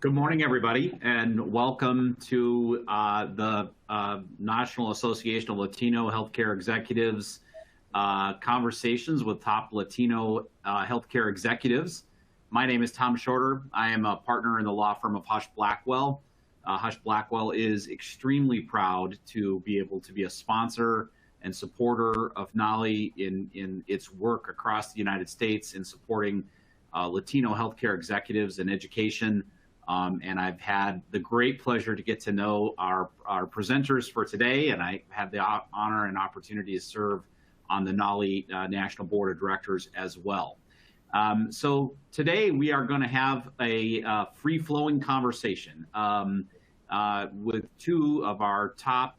Good morning, everybody, and welcome to the National Association of Latino Healthcare Executives conversations with top Latino healthcare executives. My name is Tom Shorter. I am a partner in the law firm of Husch Blackwell. Husch Blackwell is extremely proud to be able to be a sponsor and supporter of NALHE in its work across the United States in supporting Latino healthcare executives and education. And I've had the great pleasure to get to know our presenters for today, and I have the honor and opportunity to serve on the NALHE National Board of Directors as well. So today we are going to have a free-flowing conversation with two of our top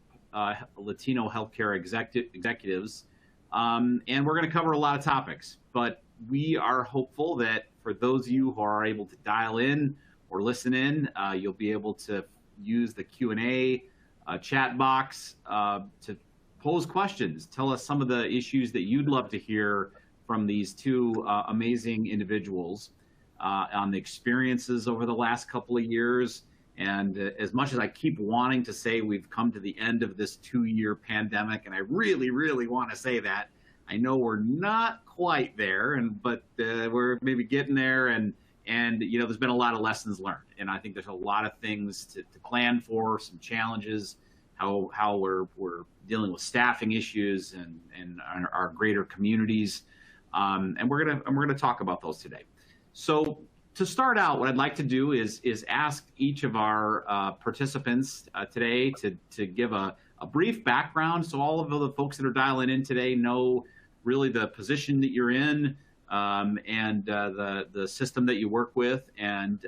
Latino healthcare executives, and we're going to cover a lot of topics, but we are hopeful that for those of you who are able to dial in or listen in, you'll be able to use the Q&A chat box to pose questions. Tell us some of the issues that you'd love to hear from these two amazing individuals on the experiences over the last couple of years. And as much as I keep wanting to say we've come to the end of this 2-year pandemic, and I really, really want to say that, I know we're not quite there, but we're maybe getting there. And you know, there's been a lot of lessons learned, and I think there's a lot of things to plan for, some challenges, how we're dealing with staffing issues and our greater communities, and we're gonna talk about those today. So to start out, what I'd like to do is ask each of our participants today to give a brief background, so all of the folks that are dialing in today know really the position that you're in. And the system that you work with, and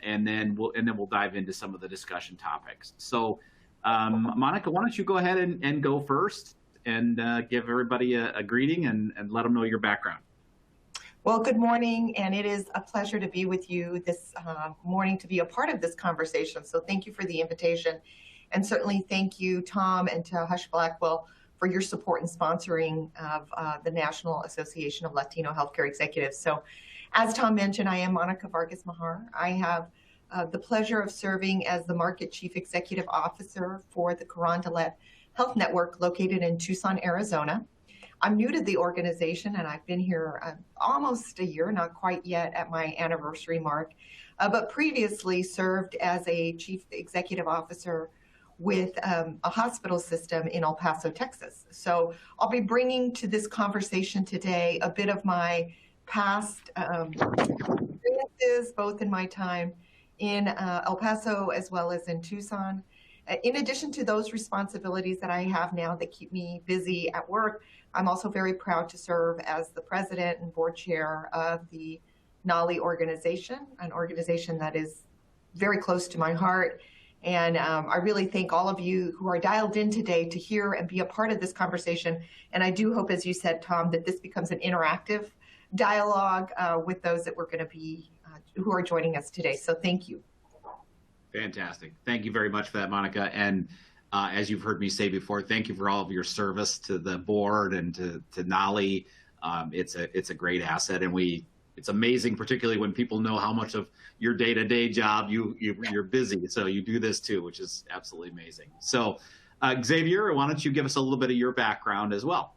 then we'll dive into some of the discussion topics. So, Monica, why don't you go ahead and go first and give everybody a greeting and let them know your background. Well, good morning, and it is a pleasure to be with you this morning to be a part of this conversation. So thank you for the invitation, and certainly thank you, Tom, and to Husch Blackwell for your support in sponsoring of the National Association of Latino Healthcare Executives. So as Tom mentioned, I am Monica Vargas Mahar. I have the pleasure of serving as the Market Chief Executive Officer for the Carondelet Health Network located in Tucson, Arizona. I'm new to the organization, and I've been here almost a year, not quite yet at my anniversary mark, but previously served as a Chief Executive Officer with a hospital system in El Paso, Texas. So I'll be bringing to this conversation today a bit of my past experiences, both in my time in El Paso as well as in Tucson. In addition to those responsibilities that I have now that keep me busy at work, I'm also very proud to serve as the president and board chair of the NALHE organization, an organization that is very close to my heart. And I really thank all of you who are dialed in today to hear and be a part of this conversation. And I do hope, as you said, Tom, that this becomes an interactive dialogue with those that we're going to be, who are joining us today. So thank you. Fantastic. Thank you very much for that, Monica. And as you've heard me say before, thank you for all of your service to the board and to NALHE. It's a great asset, and it's amazing, particularly when people know how much of your day-to-day job you're busy. So you do this too, which is absolutely amazing. So Xavier, why don't you give us a little bit of your background as well?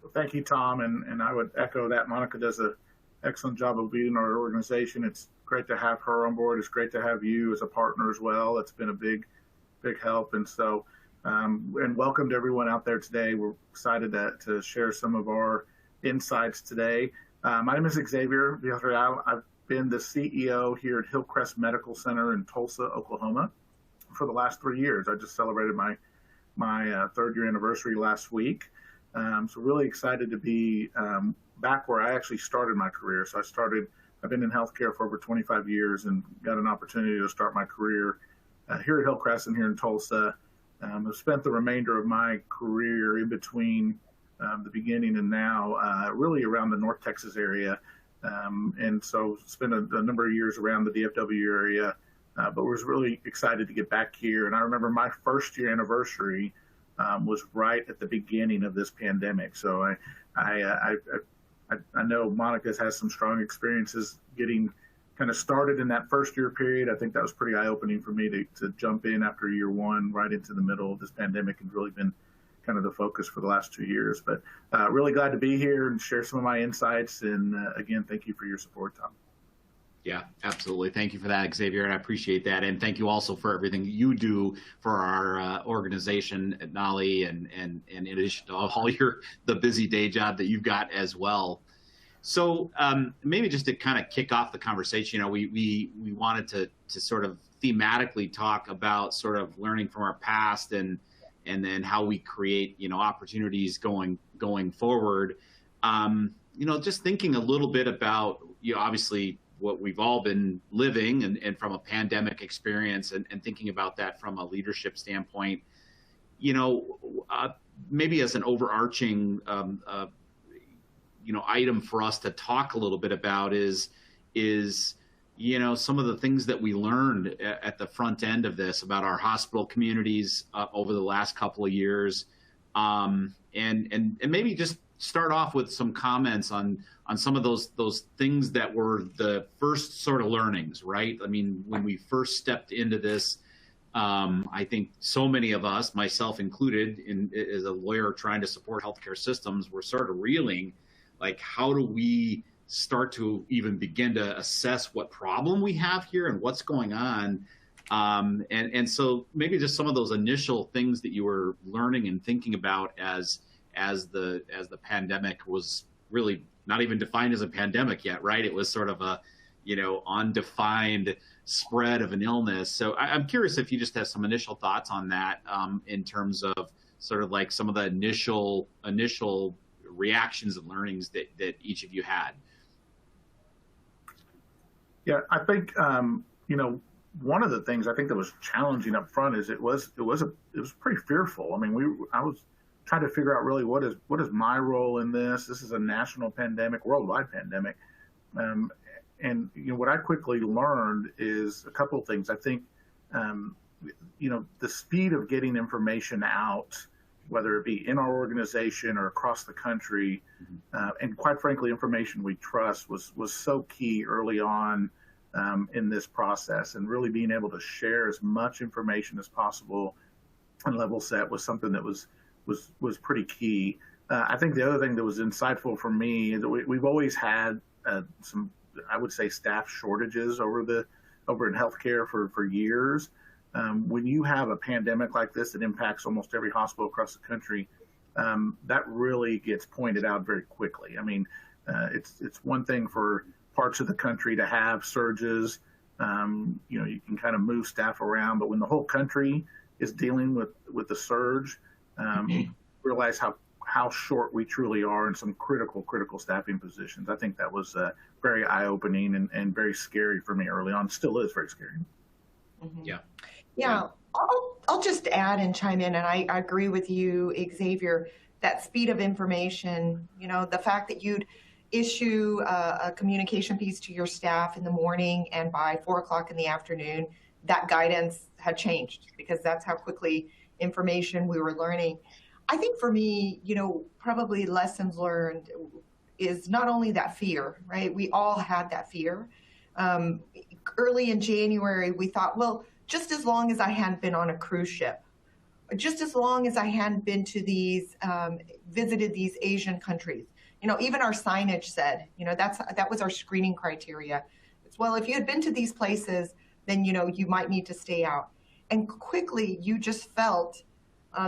Well, thank you, Tom. And I would echo that. Monica does an excellent job of leading our organization. It's great to have her on board. It's great to have you as a partner as well. It's been a big help. And so, and welcome to everyone out there today. We're excited to share some of our insights today. My name is Xavier Villarreal. I've been the CEO here at Hillcrest Medical Center in Tulsa, Oklahoma for the last 3 years. I just celebrated my 3rd year anniversary last week. So really excited to be back where I actually started my career. So I've been in healthcare for over 25 years and got an opportunity to start my career here at Hillcrest and here in Tulsa. I've spent the remainder of my career in between the beginning and now, really around the North Texas area. And so spent a number of years around the DFW area, but was really excited to get back here. And I remember my 1st year anniversary was right at the beginning of this pandemic. So I know Monica's has some strong experiences getting kind of started in that first year period. I think that was pretty eye-opening for me to jump in after year one, right into the middle of this pandemic, and really been kind of the focus for the last 2 years. But really glad to be here and share some of my insights. And again, thank you for your support, Tom. Yeah, absolutely. Thank you for that, Xavier. And I appreciate that. And thank you also for everything you do for our organization at NALHE, and in addition to all the busy day job that you've got as well. So maybe just to kind of kick off the conversation, we wanted to sort of thematically talk about sort of learning from our past and then how we create, opportunities going forward. Just thinking a little bit about, obviously what we've all been living and from a pandemic experience and thinking about that from a leadership standpoint, maybe as an overarching item for us to talk a little bit about is some of the things that we learned at the front end of this about our hospital communities over the last couple of years, and maybe just start off with some comments on some of those things that were the first sort of learnings, right? I mean, when we first stepped into this, I think so many of us, myself included, as a lawyer trying to support healthcare systems, were sort of reeling. Like, how do we start to even begin to assess what problem we have here and what's going on? And so maybe just some of those initial things that you were learning and thinking about as the pandemic was really not even defined as a pandemic yet, right? It was sort of a, undefined spread of an illness. So I'm curious if you just have some initial thoughts on that, in terms of sort of like some of the initial reactions and learnings that each of you had. Yeah, I think one of the things I think that was challenging up front is it was pretty fearful. I mean, I was trying to figure out really what is my role in this. This is a national pandemic, worldwide pandemic, and what I quickly learned is a couple of things. I think the speed of getting information out, whether it be in our organization or across the country, and quite frankly, information we trust was so key early on in this process, and really being able to share as much information as possible and level set was something that was pretty key. I think the other thing that was insightful for me is that we've always had some, I would say, staff shortages over in healthcare for years. When you have a pandemic like this that impacts almost every hospital across the country, that really gets pointed out very quickly. I mean, it's one thing for parts of the country to have surges. You can kind of move staff around, but when the whole country is dealing with the surge, realize how short we truly are in some critical staffing positions. I think that was very eye-opening and very scary for me early on. Still is very scary. Mm-hmm. Yeah. I'll just add and chime in, and I agree with you, Xavier, that speed of information, the fact that you'd issue a communication piece to your staff in the morning, and by 4:00 in the afternoon, that guidance had changed, because that's how quickly information we were learning. I think for me, probably lessons learned is not only that fear, right? We all had that fear. Early in January, we thought, well, just as long as I hadn't been on a cruise ship, just as long as I hadn't been to visited these Asian countries, even our signage said, that was our screening criteria. It's, well, if you had been to these places, then, you might need to stay out. And quickly, you just felt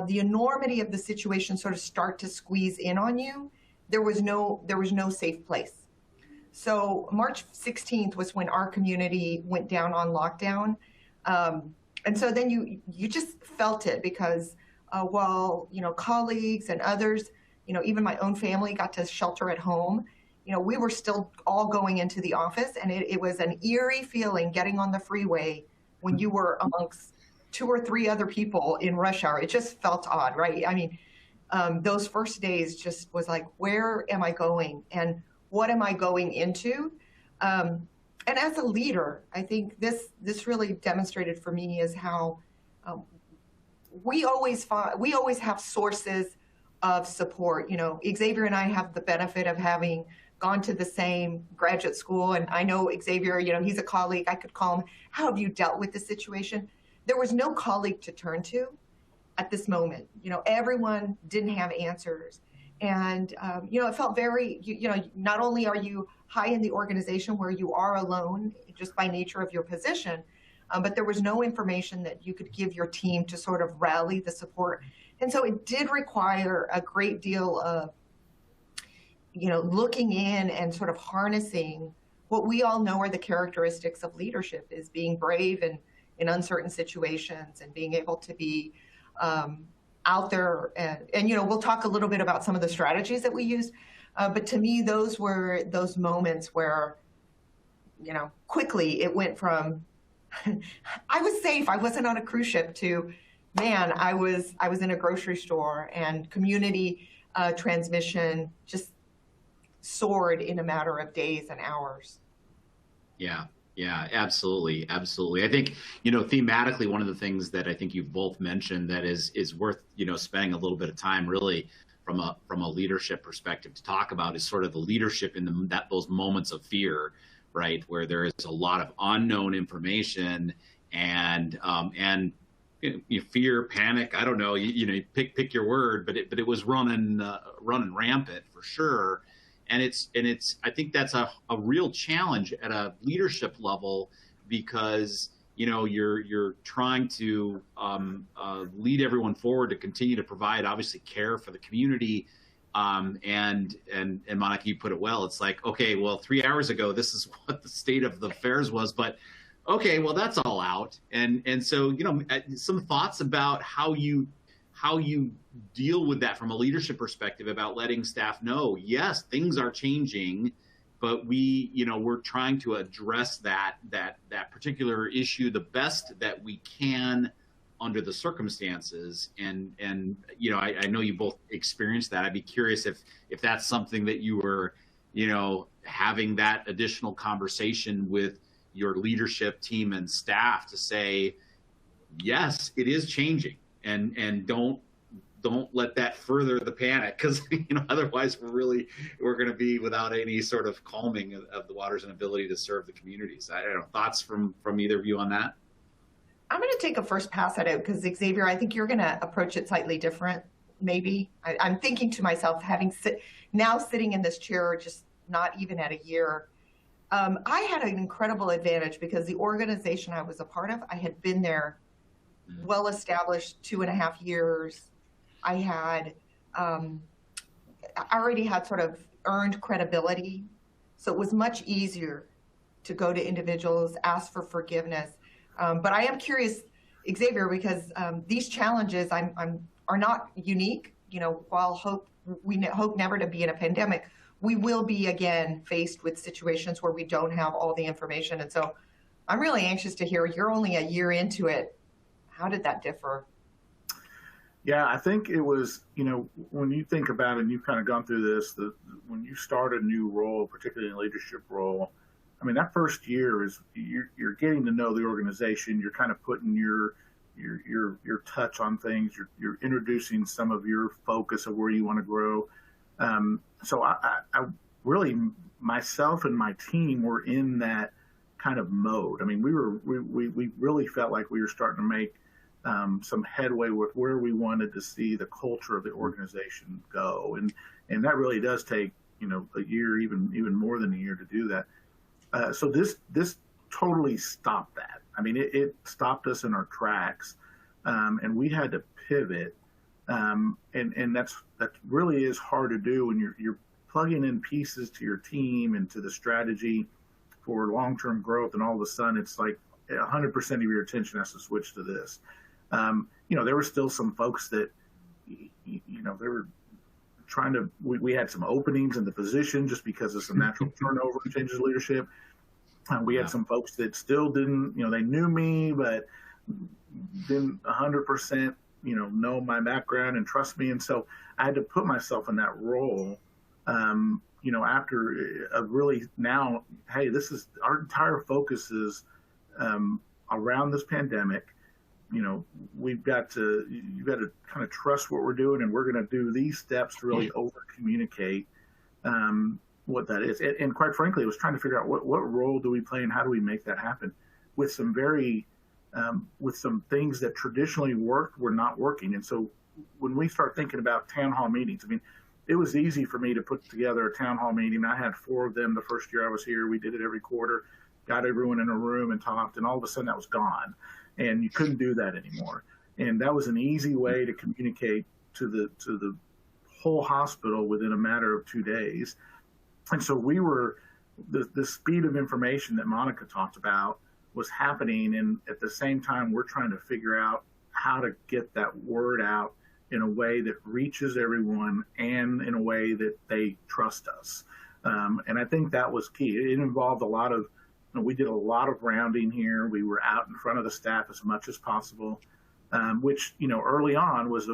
the enormity of the situation sort of start to squeeze in on you. There was no safe place. So March 16th was when our community went down on lockdown. And so then you just felt it, because colleagues and others, even my own family got to shelter at home. We were still all going into the office, and it was an eerie feeling getting on the freeway when you were amongst 2 or 3 other people in rush hour. It just felt odd, right? I mean, those first days just was like, where am I going and what am I going into? And as a leader, I think this really demonstrated for me is how we always have sources of support. Xavier and I have the benefit of having gone to the same graduate school. And I know Xavier, he's a colleague. I could call him. How have you dealt with the situation? There was no colleague to turn to at this moment. Everyone didn't have answers. And, it felt very, not only are you high in the organization where you are alone just by nature of your position, but there was no information that you could give your team to sort of rally the support. And so it did require a great deal of, looking in and sort of harnessing what we all know are the characteristics of leadership, is being brave and in uncertain situations and being able to be out there. And we'll talk a little bit about some of the strategies that we used. But to me, those were those moments where, quickly it went from, I was safe, I wasn't on a cruise ship, to, man, I was in a grocery store, and community transmission just soared in a matter of days and hours. Yeah, absolutely. I think, thematically, one of the things that I think you've both mentioned that is worth, spending a little bit of time really from a leadership perspective to talk about is sort of the leadership in those moments of fear, right? Where there is a lot of unknown information and fear, panic, I don't know, you pick your word, but it was running rampant for sure. And I think that's a real challenge at a leadership level, because, you're trying to lead everyone forward to continue to provide, obviously, care for the community. And Monica, you put it well. It's like, okay, well, 3 hours ago, this is what the state of the affairs was, but okay, well, that's all out. And so, some thoughts about how you deal with that from a leadership perspective, about letting staff know, yes, things are changing, but we're trying to address that particular issue the best that we can under the circumstances. And I know you both experienced that. I'd be curious if that's something that you were, having that additional conversation with your leadership team and staff to say, yes, it is changing. And don't let that further the panic, because otherwise we're going to be without any sort of calming of the waters and ability to serve the communities. I don't know, thoughts from either of you on that? I'm going to take a first pass at it, because Xavier, I think you're going to approach it slightly different. Maybe I'm thinking to myself, now sitting in this chair, just not even at a year. I had an incredible advantage because the organization I was a part of, I had been there well established 2.5 years. I already had sort of earned credibility. So it was much easier to go to individuals, ask for forgiveness. But I am curious, Xavier, because these challenges are not unique. While we hope never to be in a pandemic, we will be again faced with situations where we don't have all the information. And so I'm really anxious to hear, you're only a year into it. How did that differ? Yeah, I think it was, when you think about it, and you've kind of gone through this, when you start a new role, particularly in a leadership role, I mean, that first year is you're getting to know the organization. You're kind of putting your touch on things. You're introducing some of your focus of where you want to grow. So I really, myself and my team were in that kind of mode. I mean, we really felt like we were starting to make some headway with where we wanted to see the culture of the organization go, and that really does take a year, even more than a year, to do that. So this totally stopped that. I mean, it stopped us in our tracks, and we had to pivot, and that really is hard to do when you're plugging in pieces to your team and to the strategy for long-term growth, and all of a sudden it's like 100% of your attention has to switch to this. There were still some folks that, they were trying to, we had some openings in the position just because of some natural turnover and changes of leadership. We had some folks that still didn't, they knew me, but didn't 100%, know my background and trust me. And so I had to put myself in that role, after really now, hey, this is our entire focus is around this pandemic. You've got to kind of trust what we're doing, and we're going to do these steps to really over communicate. what that is. And quite frankly, it was trying to figure out what role do we play and how do we make that happen with some with some things that traditionally worked were not working. And so when we start thinking about town hall meetings, I mean, it was easy for me to put together a town hall meeting. I had 4 of them the first year I was here. We did it every quarter, got everyone in a room and talked, and all of a sudden that was gone. And you couldn't do that anymore. And that was an easy way to communicate to the whole hospital within a matter of 2 days. And so we were, the speed of information that Monica talked about was happening. And at the same time, we're trying to figure out how to get that word out in a way that reaches everyone and in a way that they trust us. And I think that was key. It involved a lot of, we did a lot of rounding here. We were out in front of the staff as much as possible, which, early on was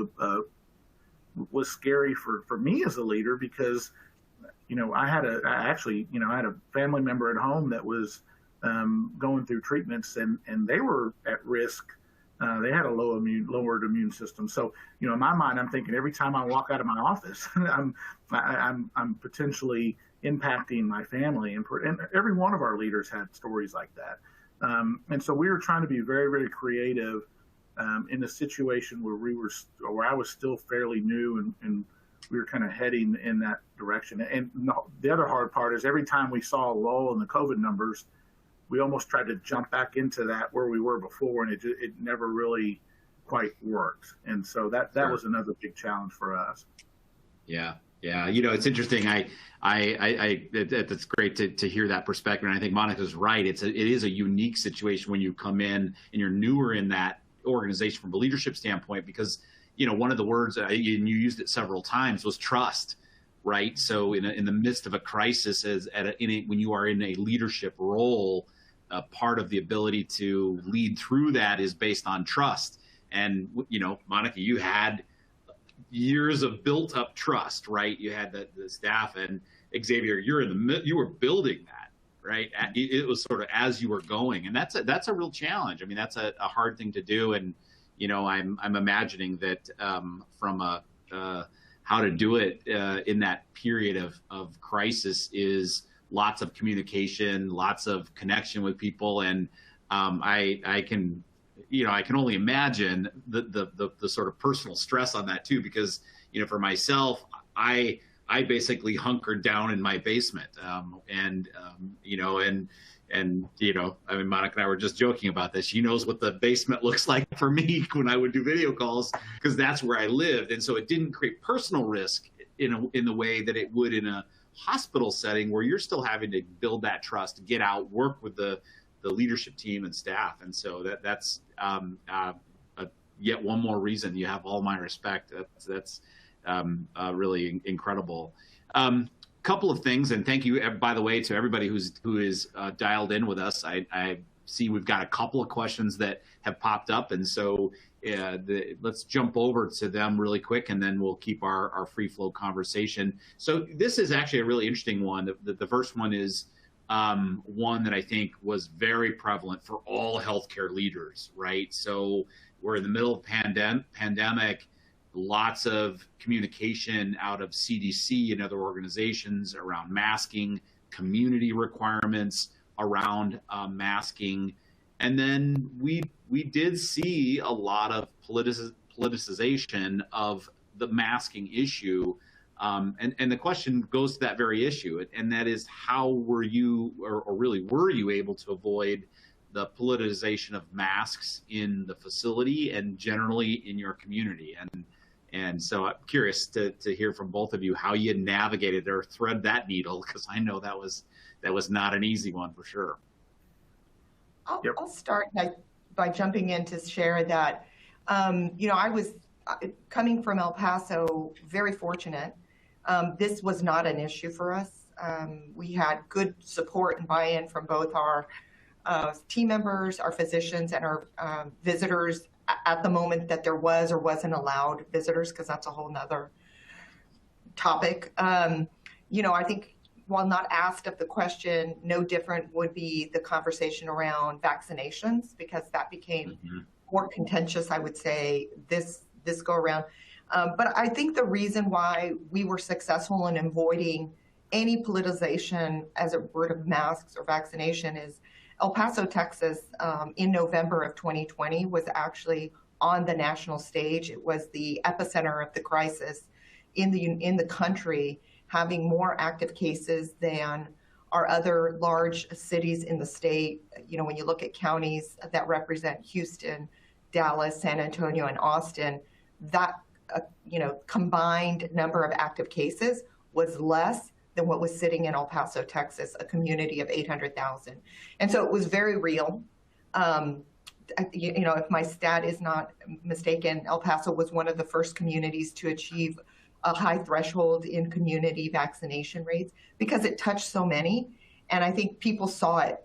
scary for me as a leader because, I had a family member at home that was going through treatments and they were at risk. They had a lowered immune system. So, in my mind, I'm thinking every time I walk out of my office, I'm potentially impacting my family. And every one of our leaders had stories like that. And so we were trying to be very, very creative in a situation where I was still fairly new and we were kind of heading in that direction. And the other hard part is every time we saw a lull in the COVID numbers, we almost tried to jump back into that where we were before, and it never really quite worked. And so that was another big challenge for us. Yeah. It's interesting. It's great to hear that perspective. And I think Monica's right. It is a unique situation when you come in and you're newer in that organization from a leadership standpoint, because, one of the words, and you used it several times, was trust. Right. So in the midst of a crisis, when you are in a leadership role, part of the ability to lead through that is based on trust. And, Monica, you had years of built up trust, right? You had the staff, and Xavier, you were building that, right? It was sort of as you were going. And that's a real challenge. I mean, that's a hard thing to do. And, I'm imagining that from how to do it in that period of crisis is lots of communication, lots of connection with people. And I can only imagine the sort of personal stress on that too, because, for myself, I basically hunkered down in my basement. I mean, Monica and I were just joking about this. She knows what the basement looks like for me when I would do video calls, because that's where I lived. And so it didn't create personal risk in the way that it would in a hospital setting, where you're still having to build that trust, get out, work with the leadership team and staff. And so that's yet one more reason you have all my respect. That's really incredible. Couple of things, and thank you, by the way, to everybody who is dialed in with us. I see we've got a couple of questions that have popped up, and so let's jump over to them really quick, and then we'll keep our free flow conversation. So this is actually a really interesting one. The first one is one that I think was very prevalent for all healthcare leaders, right? So we're in the middle of pandemic. Lots of communication out of CDC and other organizations around masking, community requirements around masking. And then we did see a lot of politicization of the masking issue. And the question goes to that very issue. And that is, how were you, or really were you able to avoid the politicization of masks in the facility and generally in your community? And so I'm curious to hear from both of you how you navigated or thread that needle, because I know that was not an easy one for sure. I'll start by jumping in to share that, I was coming from El Paso, very fortunate. This was not an issue for us. We had good support and buy-in from both our team members, our physicians, and our visitors at the moment that there was or wasn't allowed visitors, because that's a whole nother topic. I think while not asked of the question, no different would be the conversation around vaccinations, because that became more contentious, I would say, this go around. But I think the reason why we were successful in avoiding any politicization as a word of masks or vaccination is El Paso, Texas, in November of 2020 was actually on the national stage. It was the epicenter of the crisis in the country, having more active cases than our other large cities in the state. You know, when you look at counties that represent Houston, Dallas, San Antonio, and Austin, that combined number of active cases was less than what was sitting in El Paso, Texas, a community of 800,000. And so it was very real. If my stat is not mistaken, El Paso was one of the first communities to achieve a high threshold in community vaccination rates because it touched so many. And I think people saw it,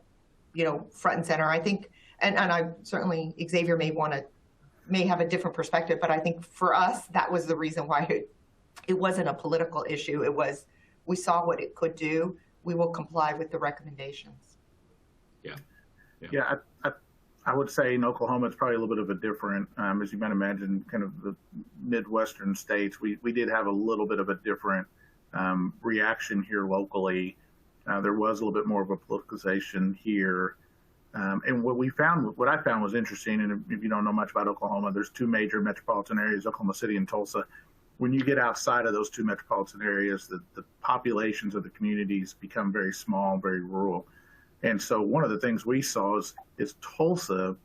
front and center. I think, and I certainly, Xavier may have a different perspective, but I think for us, that was the reason why it wasn't a political issue. It was, we saw what it could do. We will comply with the recommendations. Yeah. I would say in Oklahoma, it's probably a little bit of a different, as you might imagine, kind of the Midwestern states. We did have a little bit of a different reaction here locally. There was a little bit more of a politicization here. And what I found was interesting, and if you don't know much about Oklahoma, there's two major metropolitan areas, Oklahoma City and Tulsa. When you get outside of those two metropolitan areas, the populations of the communities become very small, very rural. And so one of the things we saw is Tulsa,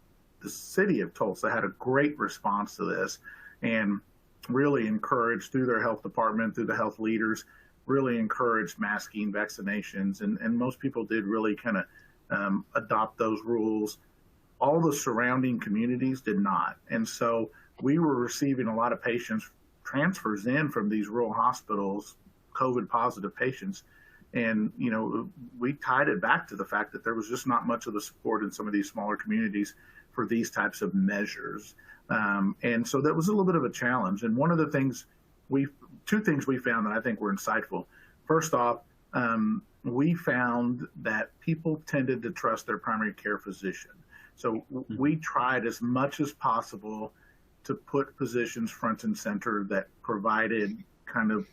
the city of Tulsa, had a great response to this and really encouraged through their health department, through the health leaders, really encouraged masking, vaccinations, and most people did really kind of adopt those rules. All the surrounding communities did not. And so we were receiving a lot of patients, transfers in from these rural hospitals, COVID positive patients. And, we tied it back to the fact that there was just not much of the support in some of these smaller communities for these types of measures. And so that was a little bit of a challenge. And one of the things two things we found that I think were insightful. First off, we found that people tended to trust their primary care physician. So we tried as much as possible to put physicians front and center that provided kind of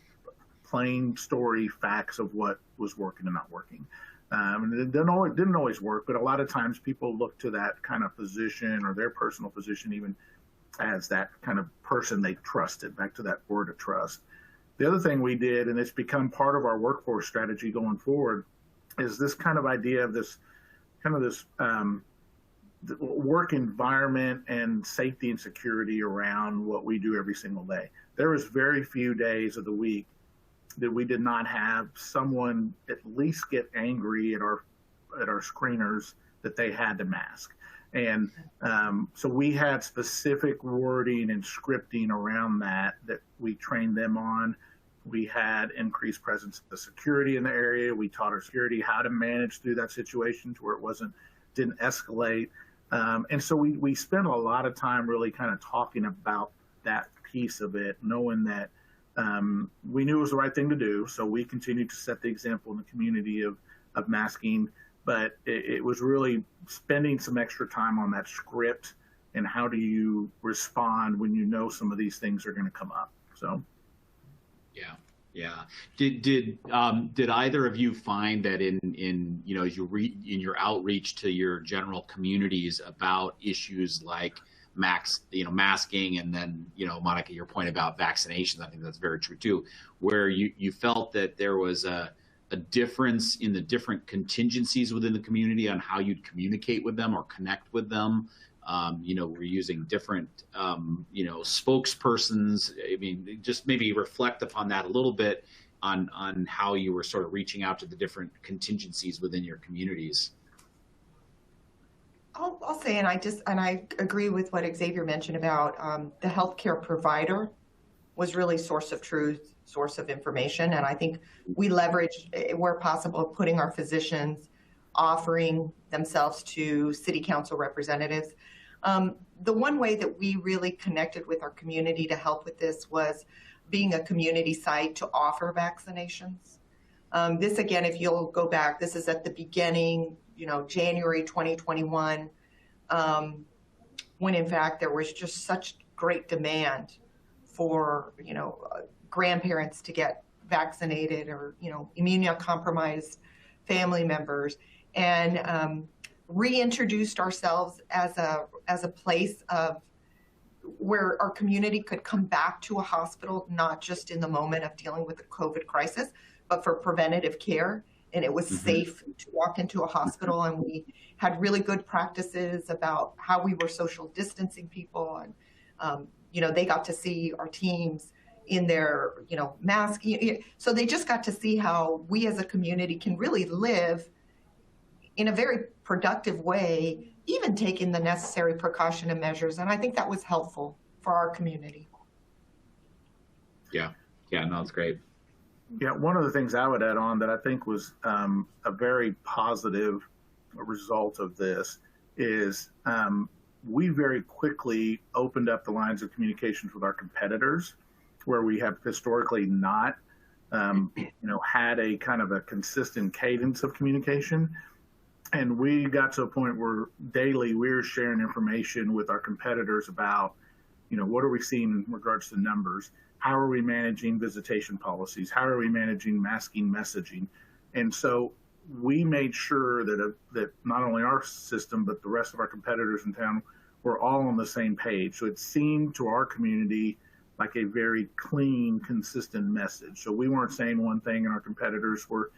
plain story facts of what was working and not working. And it didn't always work, but a lot of times people look to that kind of physician or their personal physician even as that kind of person they trusted, back to that word of trust. The other thing we did, and it's become part of our workforce strategy going forward, is this kind of idea of this work environment and safety and security around what we do every single day. There was very few days of the week that we did not have someone at least get angry at our screeners that they had to mask. And so we had specific wording and scripting around that we trained them on. We had increased presence of the security in the area. We taught our security how to manage through that situation to where it didn't escalate. And so we spent a lot of time really kind of talking about that piece of it, knowing that we knew it was the right thing to do. So we continued to set the example in the community of masking, but it was really spending some extra time on that script and how do you respond when you know some of these things are going to come up. So. Yeah. Did either of you find that in as in your outreach to your general communities about issues like masking, and then, Monica, your point about vaccinations, I think that's very true too, where you felt that there was a difference in the different contingencies within the community on how you'd communicate with them or connect with them? We're using different, spokespersons. I mean, just maybe reflect upon that a little bit on how you were sort of reaching out to the different contingencies within your communities. I'll say, and I agree with what Xavier mentioned about the healthcare provider was really source of truth, source of information. And I think we leveraged, where possible, putting our physicians, offering themselves to city council representatives. The one way that we really connected with our community to help with this was being a community site to offer vaccinations. This, again, if you'll go back, this is at the beginning, January 2021, when in fact there was just such great demand for, grandparents to get vaccinated or, immunocompromised family members, and reintroduced ourselves as a place of where our community could come back to a hospital, not just in the moment of dealing with the COVID crisis, but for preventative care. And it was safe to walk into a hospital, and we had really good practices about how we were social distancing people. And, they got to see our teams in their, mask. So they just got to see how we as a community can really live in a very productive way, even taking the necessary precaution and measures. And I think that was helpful for our community. Yeah, no, it's great. Yeah, one of the things I would add on that I think was a very positive result of this is we very quickly opened up the lines of communications with our competitors, where we have historically not, had a kind of a consistent cadence of communication. And we got to a point where daily we're sharing information with our competitors about, what are we seeing in regards to numbers? How are we managing visitation policies? How are we managing masking messaging? And so we made sure that not only our system, but the rest of our competitors in town were all on the same page. So it seemed to our community like a very clean, consistent message. So we weren't saying one thing and our competitors were,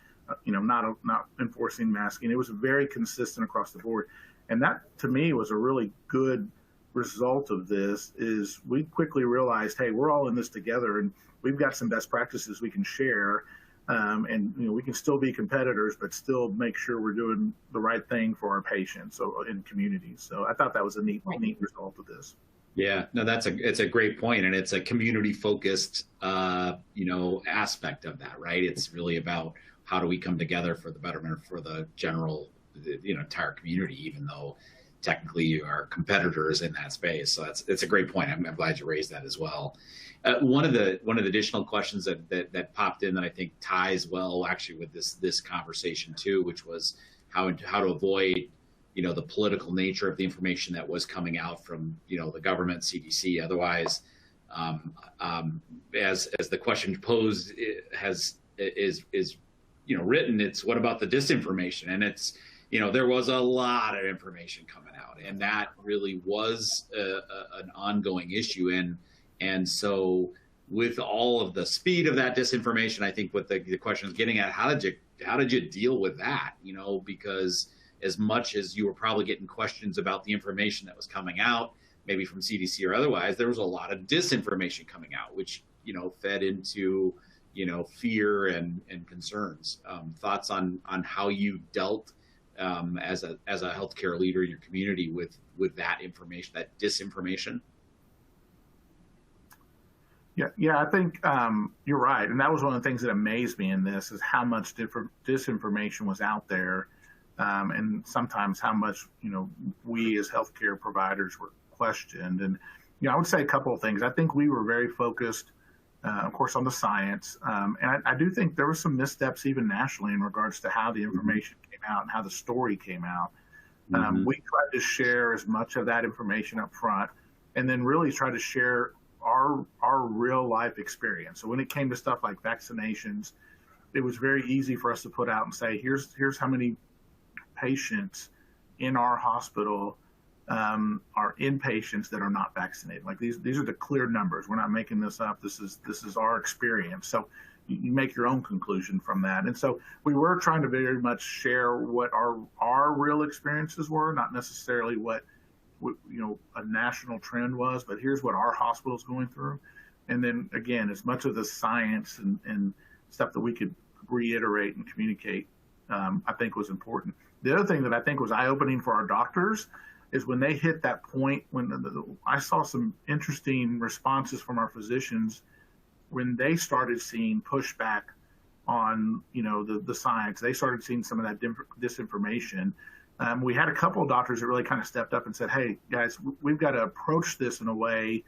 not enforcing masking. It was very consistent across the board. And that, to me, was a really good result of this. Is we quickly realized, hey, we're all in this together, and we've got some best practices we can share. And we can still be competitors, but still make sure we're doing the right thing for our patients in communities. So I thought that was a neat result of this. Yeah, no, it's a great point, and it's a community focused, aspect of that, right? It's really about how do we come together for the betterment for the general, entire community, even though technically you are competitors in that space. So it's a great point. I'm glad you raised that as well. One of the additional questions that popped in that I think ties well actually with this conversation too, which was how to avoid the political nature of the information that was coming out from the government, CDC, otherwise. As the question posed is written, it's what about the disinformation? And it's there was a lot of information coming out, and that really was an ongoing issue. And so with all of the speed of that disinformation, I think what the question is getting at, how did you deal with that? Because as much as you were probably getting questions about the information that was coming out, maybe from CDC or otherwise, there was a lot of disinformation coming out, which, fed into, fear and concerns. Thoughts on how you dealt as a healthcare leader in your community with that information, that disinformation? Yeah, I think you're right. And that was one of the things that amazed me in this is how much disinformation was out there. And sometimes how much, we as healthcare providers were questioned. And, I would say a couple of things. I think we were very focused, of course, on the science. And I do think there were some missteps even nationally in regards to how the information came out and how the story came out. We tried to share as much of that information up front and then really try to share our real life experience. So when it came to stuff like vaccinations, it was very easy for us to put out and say, here's how many patients in our hospital are inpatients that are not vaccinated. Like these are the clear numbers. We're not making this up. This is our experience. So you make your own conclusion from that. And so we were trying to very much share what our real experiences were, not necessarily what a national trend was, but here's what our hospital is going through. And then again, as much of the science and stuff that we could reiterate and communicate, I think was important. The other thing that I think was eye-opening for our doctors is when they hit that point, when I saw some interesting responses from our physicians when they started seeing pushback on, the science. They started seeing some of that disinformation. We had a couple of doctors that really kind of stepped up and said, hey, guys, we've got to approach this in a way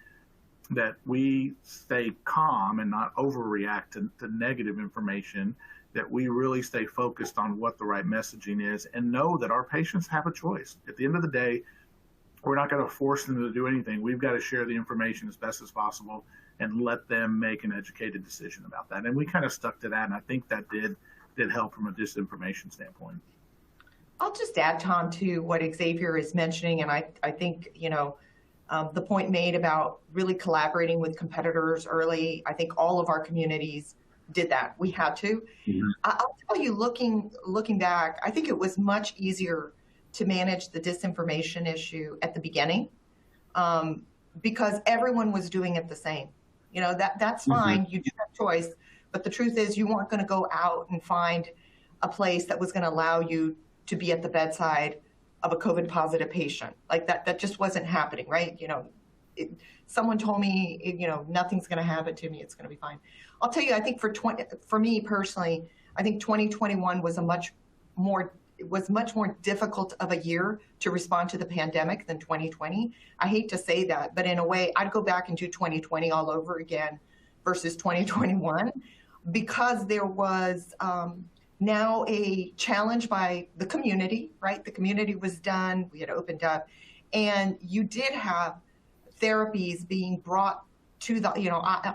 that we stay calm and not overreact to negative information, that we really stay focused on what the right messaging is and know that our patients have a choice. At the end of the day, we're not going to force them to do anything. We've got to share the information as best as possible and let them make an educated decision about that. And we kind of stuck to that, and I think that did help from a disinformation standpoint. I'll just add, Tom, to what Xavier is mentioning, and I think, the point made about really collaborating with competitors early. I think all of our communities did that. We had to. Mm-hmm. I'll tell you, looking back, I think it was much easier to manage the disinformation issue at the beginning because everyone was doing it the same. That's fine. Mm-hmm. You do have choice, but the truth is you weren't going to go out and find a place that was going to allow you to be at the bedside of a COVID positive patient. Like that just wasn't happening, right? Someone told me, nothing's going to happen to me. It's going to be fine. I'll tell you, I think for me personally, I think 2021 was much more difficult of a year to respond to the pandemic than 2020. I hate to say that, but in a way, I'd go back and do 2020 all over again versus 2021 because there was now a challenge by the community, right? The community was done, we had opened up, and you did have therapies being brought to the,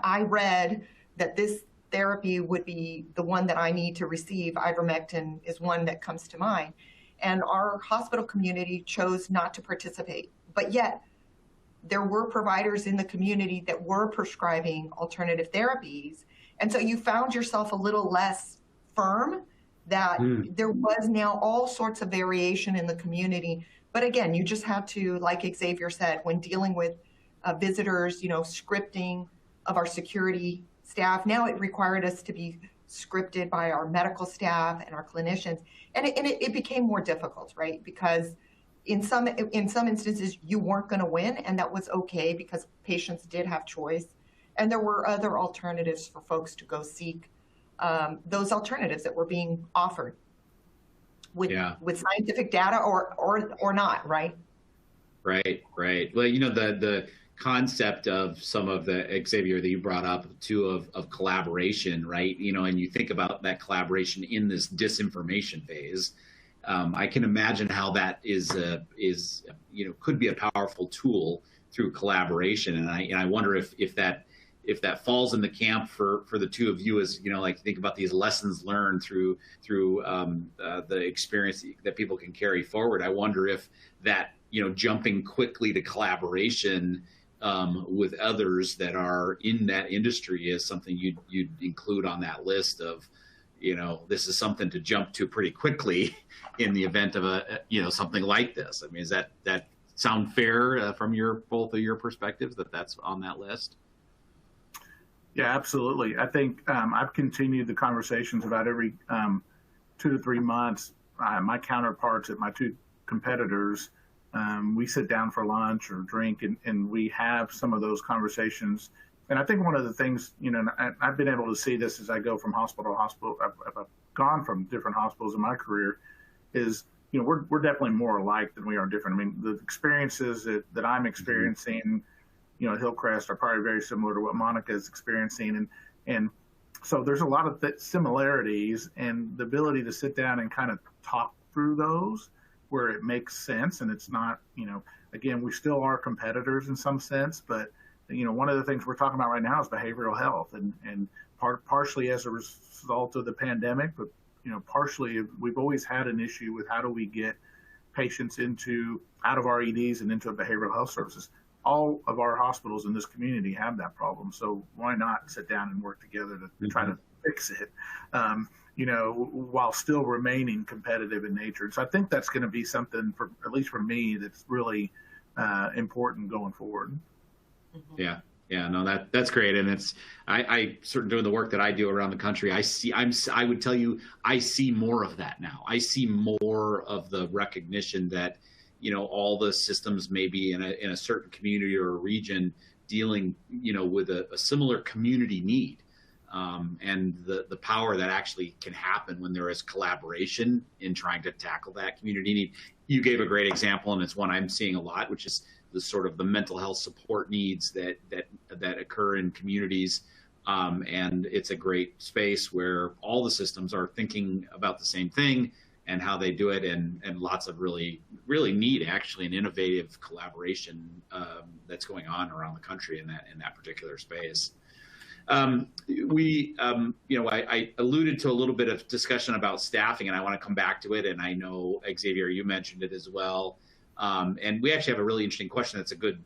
I read that this therapy would be the one that I need to receive. Ivermectin is one that comes to mind. And our hospital community chose not to participate. But yet, there were providers in the community that were prescribing alternative therapies. And so you found yourself a little less firm that there was now all sorts of variation in the community. But again, you just have to, like Xavier said, when dealing with visitors, scripting of our security staff. Now it required us to be scripted by our medical staff and our clinicians. And it became more difficult, right? Because in some instances, you weren't going to win, and that was okay because patients did have choice. And there were other alternatives for folks to go seek those alternatives that were being offered with scientific data or not, right? Right. Well, the concept of some of the, Xavier, that you brought up too, of collaboration, right? And you think about that collaboration in this disinformation phase. I can imagine how that is could be a powerful tool through collaboration. And I wonder if that falls in the camp for the two of you, as think about these lessons learned through the experience that people can carry forward. I wonder if that jumping quickly to collaboration with others that are in that industry is something you'd include on that list of, this is something to jump to pretty quickly in the event of something like this. I mean, is that sound fair from both of your perspectives that's on that list? Yeah, absolutely. I think I've continued the conversations about every 2 to 3 months. My counterparts at my two competitors, we sit down for lunch or drink, and we have some of those conversations. And I think one of the things, I've been able to see this as I go from hospital to hospital. I've gone from different hospitals in my career, is we're definitely more alike than we are different. I mean, the experiences that I'm experiencing, at Hillcrest are probably very similar to what Monica is experiencing. And so there's a lot of similarities, and the ability to sit down and kind of talk through those where it makes sense. And it's not, again, we still are competitors in some sense, but, one of the things we're talking about right now is behavioral health and partially as a result of the pandemic, but, partially we've always had an issue with how do we get patients out of our EDs and into behavioral health services. All of our hospitals in this community have that problem. So why not sit down and work together to try to fix it, while still remaining competitive in nature. And so I think that's going to be something, at least for me, that's really important going forward. Yeah. No, that's great. And I sort of doing the work that I do around the country. I would tell you, I see more of that now. I see more of the recognition that, all the systems maybe in a certain community or a region dealing, with a similar community need, and the power that actually can happen when there is collaboration in trying to tackle that community need. You gave a great example, and it's one I'm seeing a lot, which is the sort of the mental health support needs that occur in communities. And it's a great space where all the systems are thinking about the same thing and how they do it, and lots of really, really neat, actually, an innovative collaboration that's going on around the country in that particular space. I alluded to a little bit of discussion about staffing, and I want to come back to it. And I know, Xavier, you mentioned it as well. And we actually have a really interesting question. That's a good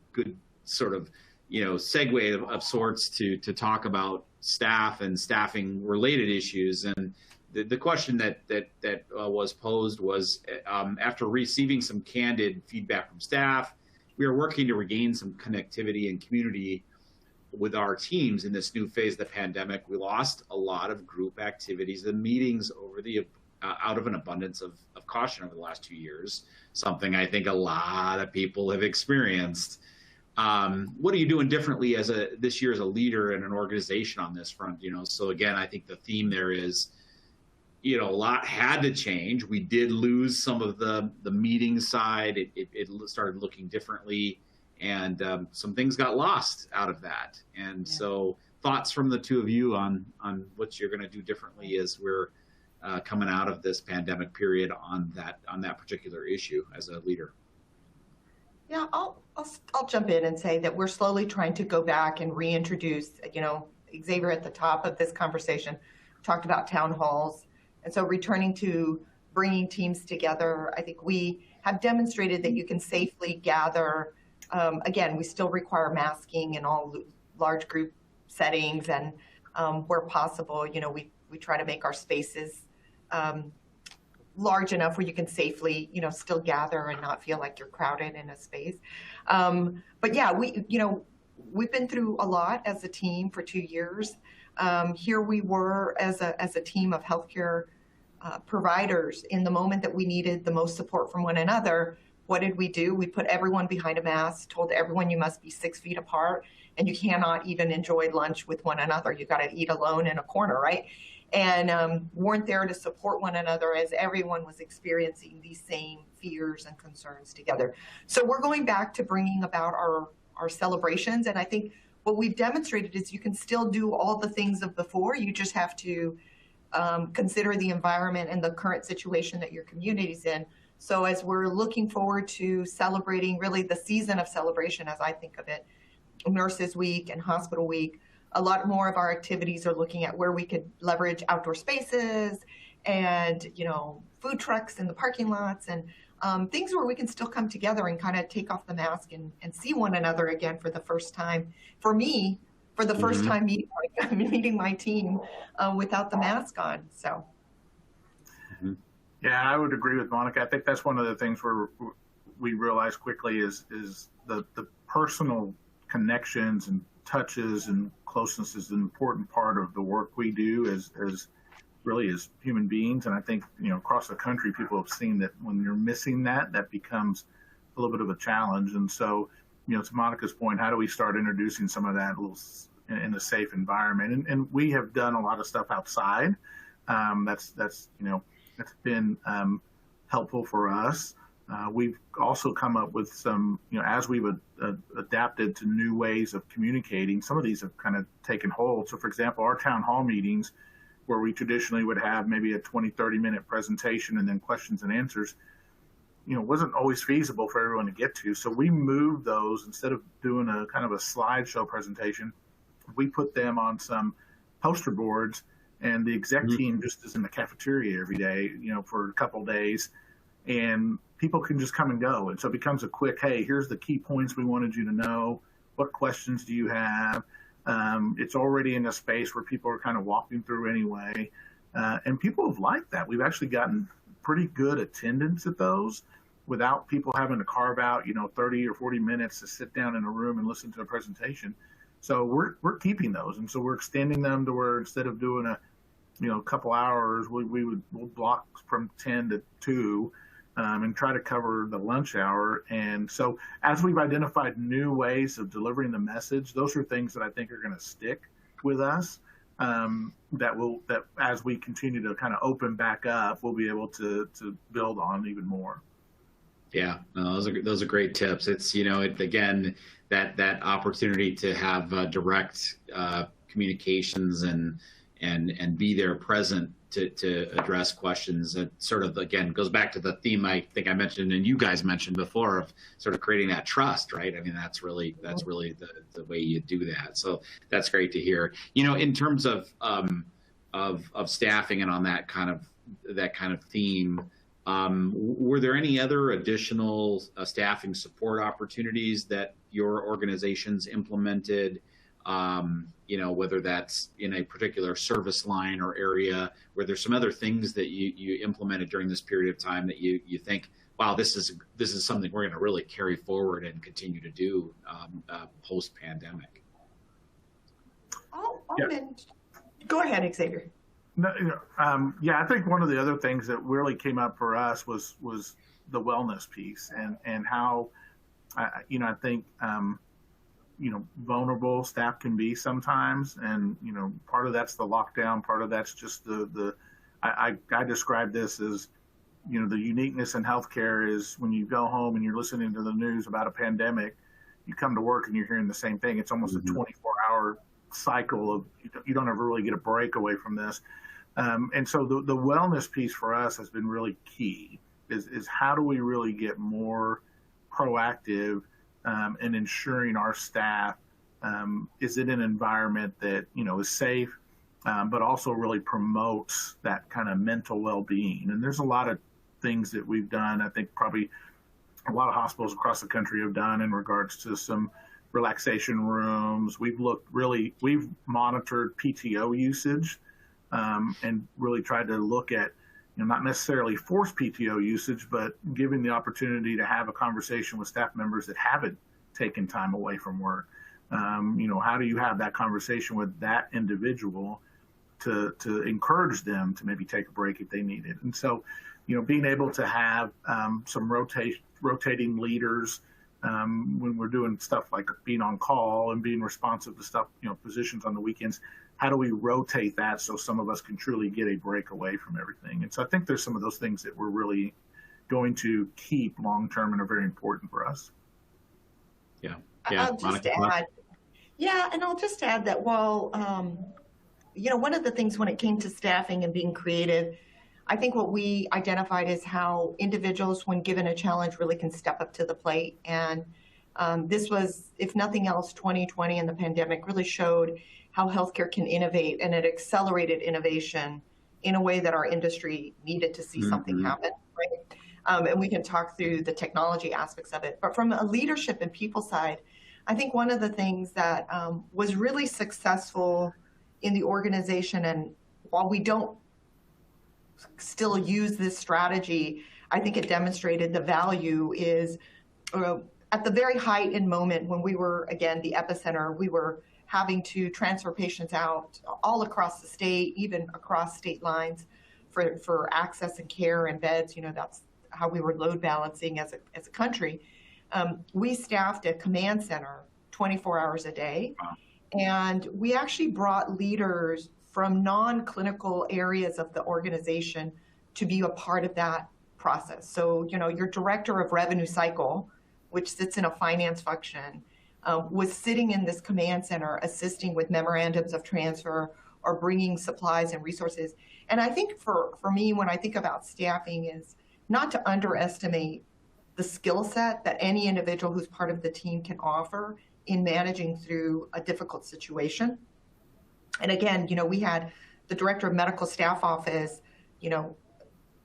sort of, segue of sorts to talk about staff and staffing related issues. And the question that was posed was, after receiving some candid feedback from staff, we are working to regain some connectivity and community with our teams in this new phase of the pandemic. We lost a lot of group activities and meetings out of an abundance of caution over the last 2 years, something I think a lot of people have experienced. What are you doing differently this year as a leader in an organization on this front? So again, I think the theme there is, a lot had to change. We did lose some of the meeting side. It started looking differently, and some things got lost out of that. And so thoughts from the two of you on what you're going to do differently as we're coming out of this pandemic period on that particular issue as a leader. Yeah, I'll jump in and say that we're slowly trying to go back and reintroduce, Xavier at the top of this conversation talked about town halls. And so returning to bringing teams together, I think we have demonstrated that you can safely gather. Again, we still require masking in all large group settings, and where possible, we try to make our spaces large enough where you can safely, still gather and not feel like you're crowded in a space. But yeah, we've been through a lot as a team for 2 years. Here we were as a team of healthcare providers in the moment that we needed the most support from one another. What did we do? We put everyone behind a mask, told everyone you must be 6 feet apart, and you cannot even enjoy lunch with one another. You got to eat alone in a corner, right? And weren't there to support one another as everyone was experiencing these same fears and concerns together. So we're going back to bringing about our celebrations. And I think what we've demonstrated is you can still do all the things of before. You just have to consider the environment and the current situation that your community's in. So as we're looking forward to celebrating really the season of celebration, as I think of it, Nurses Week and Hospital Week, a lot more of our activities are looking at where we could leverage outdoor spaces and, food trucks in the parking lots and things where we can still come together and kind of take off the mask and see one another again for the first time. For me, for the first time meeting my team without the mask on. So. Yeah, I would agree with Monica. I think that's one of the things where we realize quickly is the personal connections and touches and closeness is an important part of the work we do as human beings. And I think, across the country, people have seen that when you're missing that becomes a little bit of a challenge. And so, to Monica's point, how do we start introducing some of that in a safe environment? And we have done a lot of stuff outside. That's been helpful for us. We've also come up with some, as we've adapted to new ways of communicating, some of these have kind of taken hold. So for example, our town hall meetings, where we traditionally would have maybe a 20-30 minute presentation and then questions and answers, wasn't always feasible for everyone to get to. So we moved those. Instead of doing a kind of a slideshow presentation, we put them on some poster boards, and the exec team just is in the cafeteria every day, for a couple of days, and people can just come and go. And so it becomes a quick, hey, here's the key points we wanted you to know. What questions do you have? It's already in a space where people are kind of walking through anyway. And people have liked that. We've actually gotten pretty good attendance at those without people having to carve out, 30 or 40 minutes to sit down in a room and listen to a presentation. So we're keeping those. And so we're extending them to where instead of doing a couple hours, we'll block from 10 to 2 and try to cover the lunch hour. And so as we've identified new ways of delivering the message, those are things that I think are going to stick with us, that as we continue to kind of open back up, we'll be able to build on even more. Yeah, no, those are great tips. It's, again, that opportunity to have direct communications and and be there present to address questions. That sort of, again, goes back to the theme I think I mentioned and you guys mentioned before of sort of creating that trust, right? I mean, that's really the way you do that. So that's great to hear. You know, in terms of staffing and on that kind of theme, were there any other additional staffing support opportunities that your organizations implemented? You know, whether that's in a particular service line or area, were there some other things that you implemented during this period of time that you think, wow, this is something we're going to really carry forward and continue to do post pandemic? Go ahead, Xavier. No, yeah, I think one of the other things that really came up for us was the wellness piece and how, you know, I think, you know, vulnerable staff can be sometimes. And, you know, part of that's the lockdown, part of that's just I describe this as, you know, the uniqueness in healthcare is when you go home and you're listening to the news about a pandemic, you come to work and you're hearing the same thing. It's almost a 24-hour cycle of, you don't ever really get a break away from this. And so the wellness piece for us has been really key is how do we really get more proactive in ensuring our staff is in an environment that, you know, is safe, but also really promotes that kind of mental well-being. And there's a lot of things that we've done. I think probably a lot of hospitals across the country have done in regards to some relaxation rooms. We've monitored PTO usage and really tried to look at, you know, not necessarily force PTO usage, but giving the opportunity to have a conversation with staff members that haven't taken time away from work. You know, how do you have that conversation with that individual to encourage them to maybe take a break if they need it? And so, you know, being able to have some rotating leaders when we're doing stuff like being on call and being responsive to stuff, you know, positions on the weekends, how do we rotate that so some of us can truly get a break away from everything? And so I think there's some of those things that we're really going to keep long-term and are very important for us. Yeah. I'll just add that while, you know, one of the things when it came to staffing and being creative, I think what we identified is how individuals, when given a challenge, really can step up to the plate. And this was, if nothing else, 2020 and the pandemic really showed how healthcare can innovate, and it accelerated innovation in a way that our industry needed to see something happen, right? And we can talk through the technology aspects of it. But from a leadership and people side, I think one of the things that was really successful in the organization, and while we don't still use this strategy, I think it demonstrated the value is at the very height and moment when we were, again, the epicenter, we were having to transfer patients out all across the state, even across state lines for access and care and beds. You know, that's how we were load balancing as a country. We staffed a command center 24 hours a day. And we actually brought leaders from non-clinical areas of the organization to be a part of that process. So, you know, your director of revenue cycle, which sits in a finance function, was sitting in this command center assisting with memorandums of transfer or bringing supplies and resources. And I think for me, when I think about staffing, is not to underestimate the skill set that any individual who's part of the team can offer in managing through a difficult situation. And again, you know, we had the director of medical staff office, you know,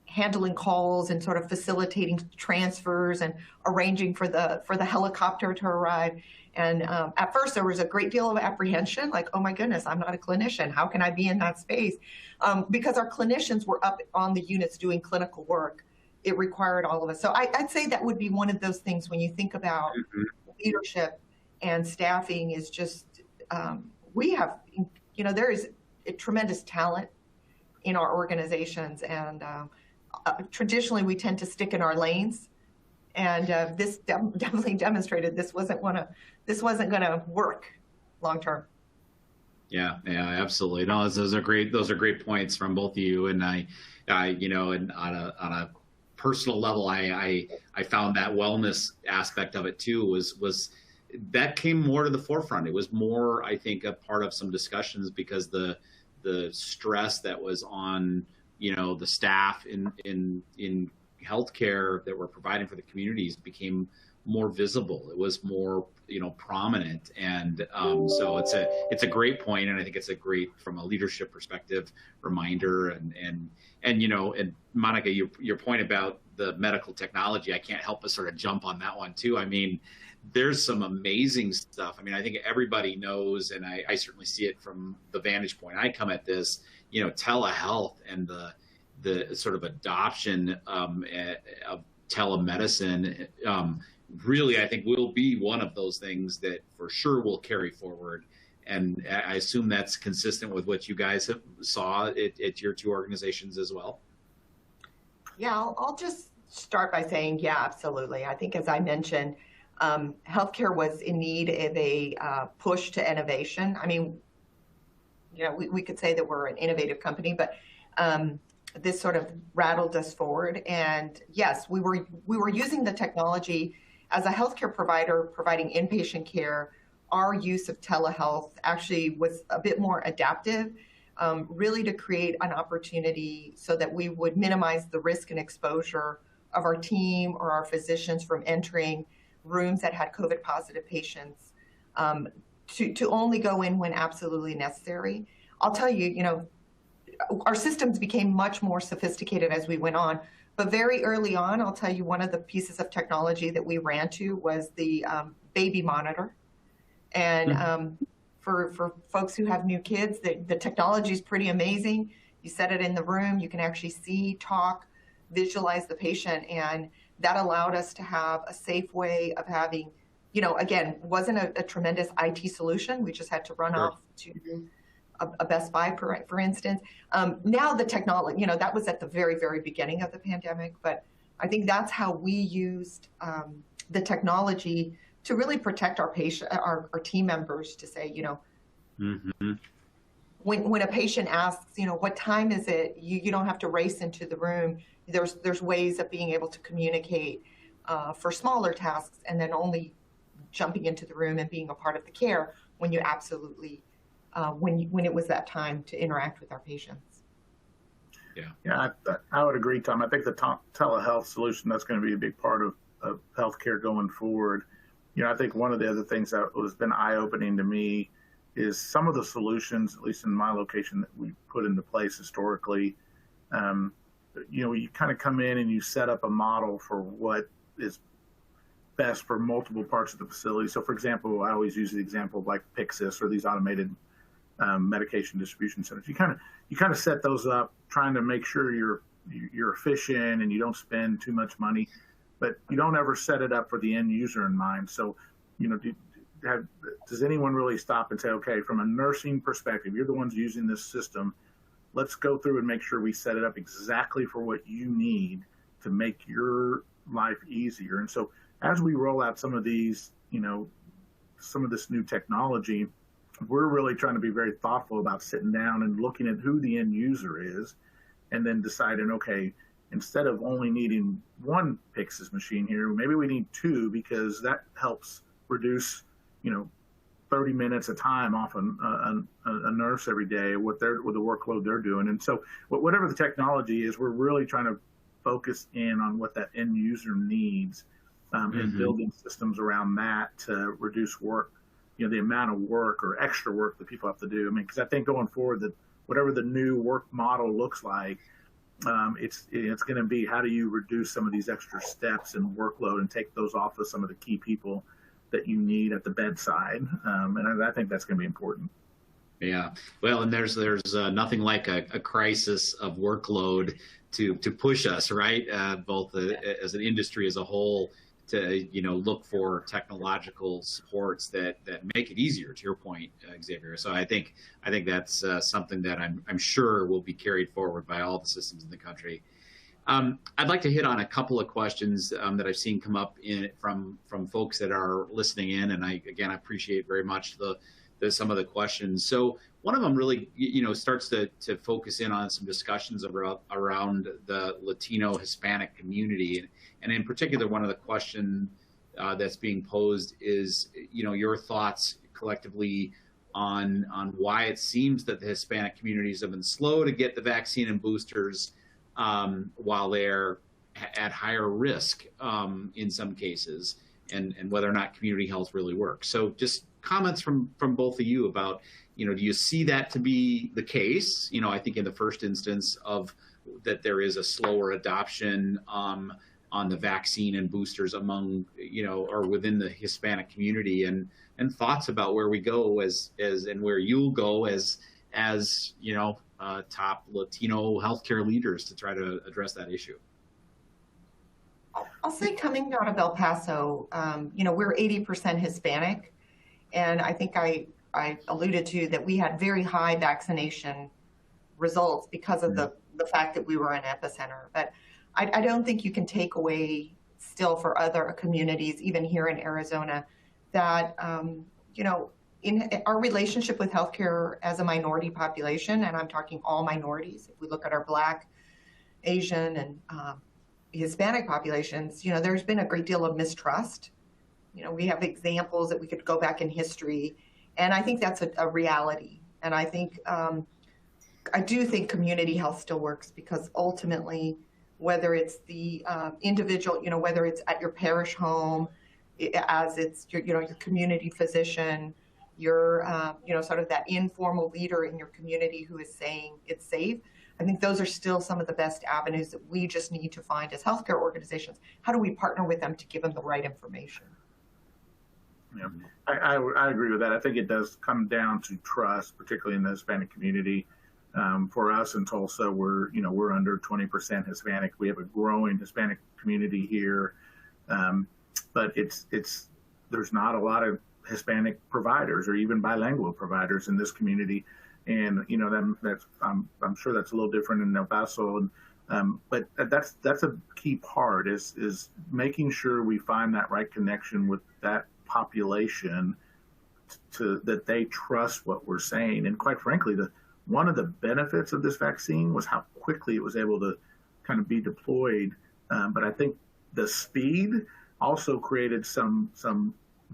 handling calls and sort of facilitating transfers and arranging for the helicopter to arrive. And at first there was a great deal of apprehension, like, oh my goodness, I'm not a clinician. How can I be in that space? Because our clinicians were up on the units doing clinical work. It required all of us. So I'd say that would be one of those things when you think about leadership and staffing is just, we have, you know, there is a tremendous talent in our organizations, and traditionally we tend to stick in our lanes, and this definitely demonstrated this wasn't going to work long term. Yeah, absolutely. No, those are great points from both of you, and I you know, and on a personal level, I found that wellness aspect of it too was that came more to the forefront. It was more, I think, a part of some discussions because the the stress that was on, the staff in healthcare that were providing for the communities became more visible. It was more, prominent. And so it's a great point, and I think it's a great, from a leadership perspective, reminder. And Monica, your point about the medical technology, I can't help but sort of jump on that one too. I mean, there's some amazing stuff. I mean, I think everybody knows, and I certainly see it from the vantage point I come at this, telehealth and the sort of adoption of telemedicine really, I think, will be one of those things that for sure will carry forward. And I assume that's consistent with what you guys saw at your two organizations as well. Yeah, I'll just start by saying, yeah, absolutely. I think, as I mentioned, healthcare was in need of a push to innovation. I mean, we could say that we're an innovative company, but this sort of rattled us forward. And yes, we were using the technology as a healthcare provider providing inpatient care. Our use of telehealth actually was a bit more adaptive, really to create an opportunity so that we would minimize the risk and exposure of our team or our physicians from entering rooms that had COVID positive patients, to only go in when absolutely necessary. I'll tell you, our systems became much more sophisticated as we went on, but very early on, I'll tell you, one of the pieces of technology that we ran to was the baby monitor. And for folks who have new kids, the technology is pretty amazing. You set it in the room, you can actually see, talk, visualize the patient, and that allowed us to have a safe way of having, again, wasn't a tremendous IT solution. We just had to run off to a Best Buy, for instance. Now the technology, that was at the very, very beginning of the pandemic, but I think that's how we used the technology to really protect our patient, our team members, to say, when a patient asks, what time is it, you don't have to race into the room. There's ways of being able to communicate for smaller tasks, and then only jumping into the room and being a part of the care when you absolutely, when it was that time to interact with our patients. Yeah, I would agree, Tom. I think the telehealth solution, that's going to be a big part of healthcare going forward. I think one of the other things that has been eye-opening to me is some of the solutions, at least in my location, that we put into place historically. You kind of come in and you set up a model for what is best for multiple parts of the facility. So, for example, I always use the example of like Pyxis or these automated medication distribution centers. You kind of set those up, trying to make sure you're efficient and you don't spend too much money, but you don't ever set it up for the end user in mind. So, does anyone really stop and say, okay, from a nursing perspective, you're the ones using this system, let's go through and make sure we set it up exactly for what you need to make your life easier. And so as we roll out some of these, some of this new technology, we're really trying to be very thoughtful about sitting down and looking at who the end user is, and then deciding, okay, instead of only needing one Pyxis machine here, maybe we need two, because that helps reduce, 30 minutes of time off a nurse every day with the workload they're doing. And so whatever the technology is, we're really trying to focus in on what that end user needs, and building systems around that to reduce work, the amount of work or extra work that people have to do. I mean, because I think going forward, that whatever the new work model looks like, it's going to be, how do you reduce some of these extra steps and workload and take those off of some of the key people that you need at the bedside, and I think that's going to be important. Yeah, well, and there's nothing like a crisis of workload to push us, right? Both as an industry as a whole, to look for technological supports that make it easier. To your point, Xavier. So I think that's something that I'm sure will be carried forward by all the systems in the country. I'd like to hit on a couple of questions that I've seen come up from folks that are listening in, and I appreciate very much some of the questions. So one of them really starts to focus in on some discussions around the Latino Hispanic community, and in particular, one of the questions that's being posed is your thoughts collectively on why it seems that the Hispanic communities have been slow to get the vaccine and boosters, while they're at higher risk in some cases, and whether or not community health really works. So just comments from both of you about, do you see that to be the case? I think in the first instance of that there is a slower adoption on the vaccine and boosters among, or within the Hispanic community, and thoughts about where we go as and where you'll go as top Latino healthcare leaders to try to address that issue. I'll say, coming out of El Paso, we're 80% Hispanic, and I think I alluded to that we had very high vaccination results because of the fact that we were an epicenter. But I don't think you can take away still for other communities, even here in Arizona, that, in our relationship with healthcare as a minority population, and I'm talking all minorities, if we look at our Black, Asian, and Hispanic populations, there's been a great deal of mistrust. We have examples that we could go back in history, and I think that's a reality. And I think, I do think community health still works, because ultimately, whether it's the individual, whether it's at your parish home, as it's your community physician, your sort of that informal leader in your community who is saying it's safe. I think those are still some of the best avenues that we just need to find as healthcare organizations. How do we partner with them to give them the right information? Yeah, I agree with that. I think it does come down to trust, particularly in the Hispanic community. For us in Tulsa, we're under 20% Hispanic. We have a growing Hispanic community here, but there's not a lot of Hispanic providers or even bilingual providers in this community, and I'm sure that's a little different in El Paso. But that's a key part is making sure we find that right connection with that population, that they trust what we're saying. And quite frankly, one of the benefits of this vaccine was how quickly it was able to kind of be deployed. But I think the speed also created some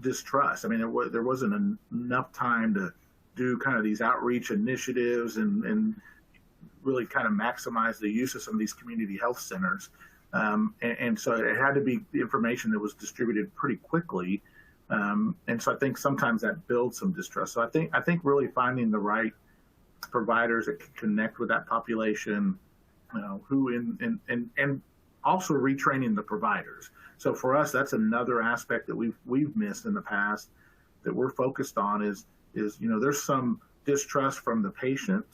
distrust. I mean, there wasn't enough time to do kind of these outreach initiatives and really kind of maximize the use of some of these community health centers. And so it had to be the information that was distributed pretty quickly. And so I think sometimes that builds some distrust. So I think really finding the right providers that can connect with that population, and also retraining the providers. So for us, that's another aspect that we've missed in the past that we're focused on is there's some distrust from the patient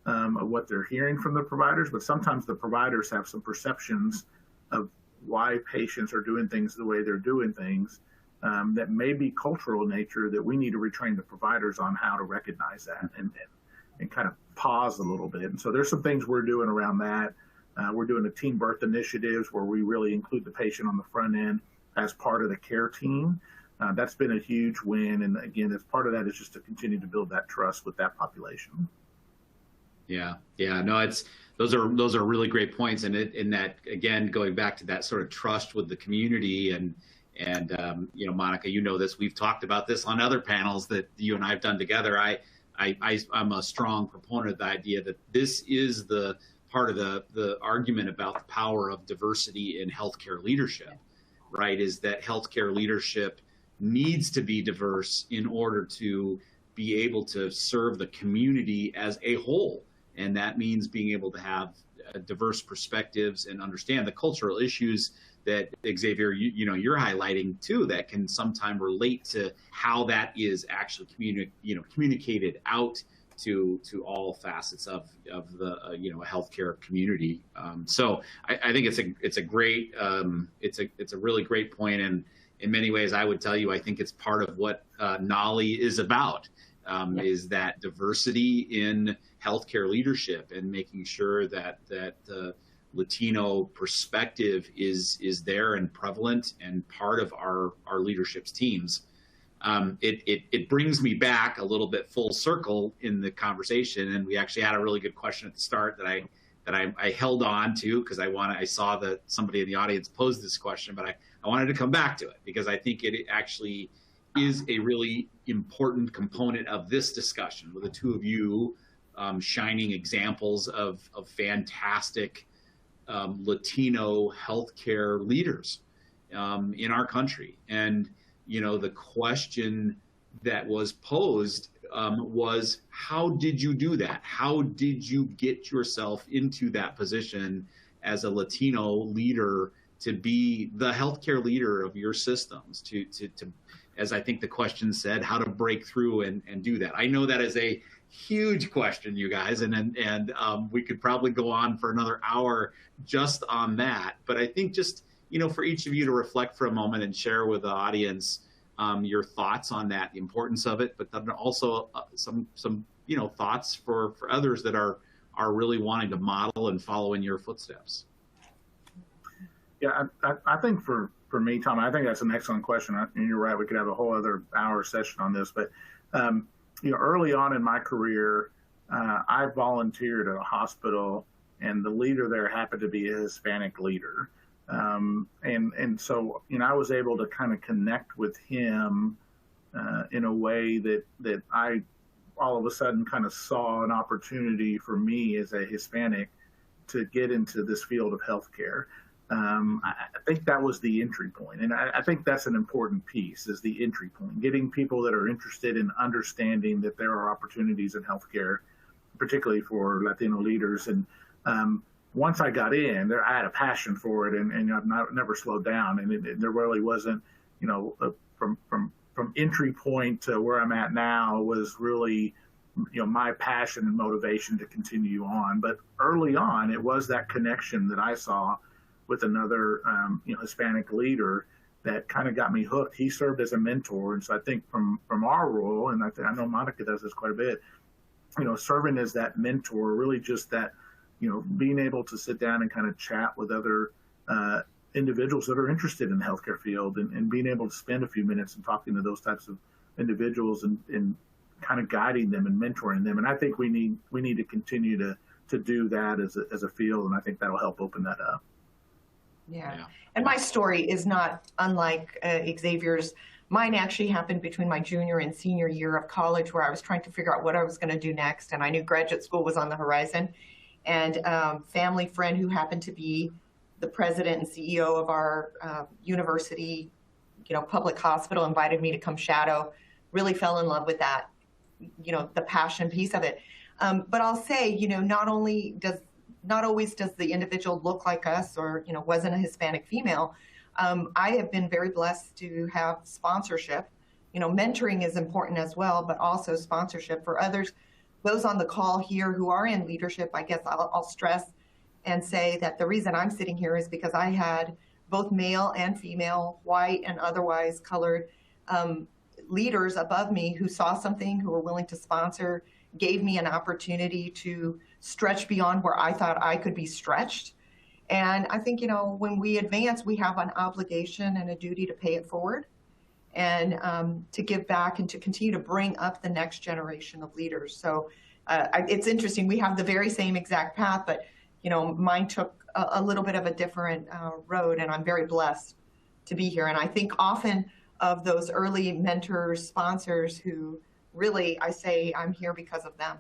of what they're hearing from the providers, but sometimes the providers have some perceptions of why patients are doing things the way they're doing things that may be cultural in nature, that we need to retrain the providers on how to recognize that and kind of pause a little bit. And so there's some things we're doing around that. We're doing a team birth initiatives where we really include the patient on the front end as part of the care team. That's been a huge win. And again, as part of that is just to continue to build that trust with that population. Yeah. No, those are really great points. And in that, again, going back to that sort of trust with the community and Monica, this, we've talked about this on other panels that you and I have done together. I'm a strong proponent of the idea that this is the part of the argument about the power of diversity in healthcare leadership, right? Is that healthcare leadership needs to be diverse in order to be able to serve the community as a whole. And that means being able to have diverse perspectives and understand the cultural issues that Xavier, you're highlighting too, that can sometimes relate to how that is actually communicated out to all facets of the healthcare community. So I think it's a really great point, and in many ways I would tell you I think it's part of what NALHE is about, is that diversity in healthcare leadership and making sure that the Latino perspective is there and prevalent and part of our leadership's teams. It brings me back a little bit full circle in the conversation, and we actually had a really good question at the start that I held on to because I saw that somebody in the audience posed this question, but I wanted to come back to it because I think it actually is a really important component of this discussion, with the two of you shining examples of fantastic Latino healthcare leaders in our country. And, you know, the question that was posed was, how did you do that? How did you get yourself into that position as a Latino leader to be the healthcare leader of your systems, to as I think the question said, how to break through and do that? I know that is a huge question, you guys, and we could probably go on for another hour just on that. But I think just, you know, for each of you to reflect for a moment and share with the audience your thoughts on that, the importance of it, but then also some you know, thoughts for others that are really wanting to model and follow in your footsteps. Yeah, I think for me, Tom, I think that's an excellent question. And you're right, we could have a whole other hour session on this. But, you know, early on in my career, I volunteered at a hospital, and the leader there happened to be a Hispanic leader. And so, you know, I was able to kind of connect with him in a way that I all of a sudden kind of saw an opportunity for me as a Hispanic to get into this field of healthcare. I think that was the entry point. And I think that's an important piece, is the entry point, getting people that are interested in understanding that there are opportunities in healthcare, particularly for Latino leaders. And once I got in there, I had a passion for it, and I've never slowed down. And there really wasn't, you know, from entry point to where I'm at now was really, you know, my passion and motivation to continue on. But early on, it was that connection that I saw with another, you know, Hispanic leader that kind of got me hooked. He served as a mentor. And so I think from our role, and I know Monica does this quite a bit, you know, serving as that mentor, really just that, you know, being able to sit down and kind of chat with other individuals that are interested in the healthcare field, and being able to spend a few minutes and talking to those types of individuals and kind of guiding them and mentoring them. And I think we need to continue to do that as a field. And I think that'll help open that up. Yeah. And my story is not unlike Xavier's. Mine actually happened between my junior and senior year of college, where I was trying to figure out what I was going to do next. And I knew graduate school was on the horizon. And family friend who happened to be the president and CEO of our university, you know, public hospital, invited me to come shadow. Really fell in love with that, you know, the passion piece of it. But I'll say, you know, not always does the individual look like us, or, you know, wasn't a Hispanic female. I have been very blessed to have sponsorship. You know, mentoring is important as well, but also sponsorship for others. Those on the call here who are in leadership, I guess I'll stress and say that the reason I'm sitting here is because I had both male and female, white and otherwise colored leaders above me who saw something, who were willing to sponsor, gave me an opportunity to stretch beyond where I thought I could be stretched. And I think, you know, when we advance, we have an obligation and a duty to pay it forward, and to give back and to continue to bring up the next generation of leaders. So it's interesting. We have the very same exact path, but, you know, mine took a little bit of a different road, and I'm very blessed to be here. And I think often of those early mentors, sponsors who really, I say I'm here because of them.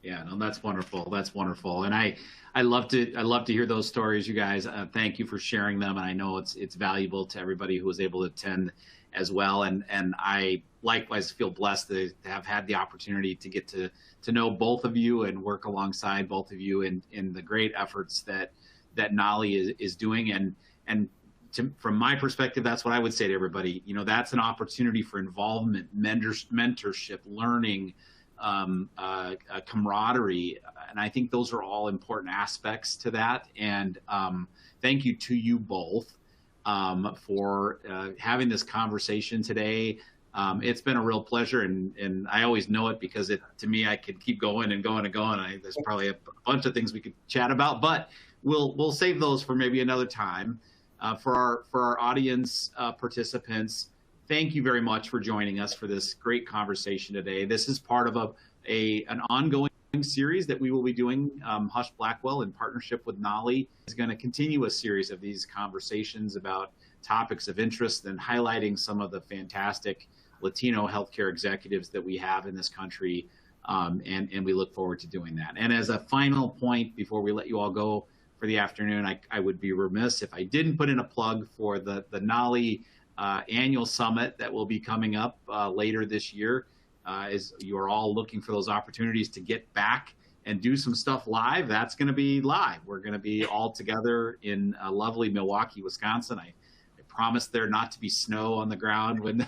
Yeah, no, that's wonderful. That's wonderful. And I love to hear those stories, you guys. Thank you for sharing them. And I know it's valuable to everybody who was able to attend as well. And I likewise feel blessed to have had the opportunity to get to know both of you and work alongside both of you in the great efforts that NALHE is doing. And from my perspective, that's what I would say to everybody. You know, that's an opportunity for involvement, mentorship, learning, camaraderie. And I think those are all important aspects to that. And thank you to you both for having this conversation today. It's been a real pleasure, and I always know it because to me, I could keep going and going and going. There's probably a bunch of things we could chat about, but we'll save those for maybe another time. For our audience participants, thank you very much for joining us for this great conversation today. This is part of an ongoing series that we will be doing. Husch Blackwell, in partnership with NALHE, is going to continue a series of these conversations about topics of interest and highlighting some of the fantastic Latino healthcare executives that we have in this country. And we look forward to doing that. And as a final point, before we let you all go for the afternoon, I would be remiss if I didn't put in a plug for the NALHE annual summit that will be coming up later this year. As you are all looking for those opportunities to get back and do some stuff live, that's going to be live. We're going to be all together in lovely Milwaukee, Wisconsin. I promise there not to be snow on the ground when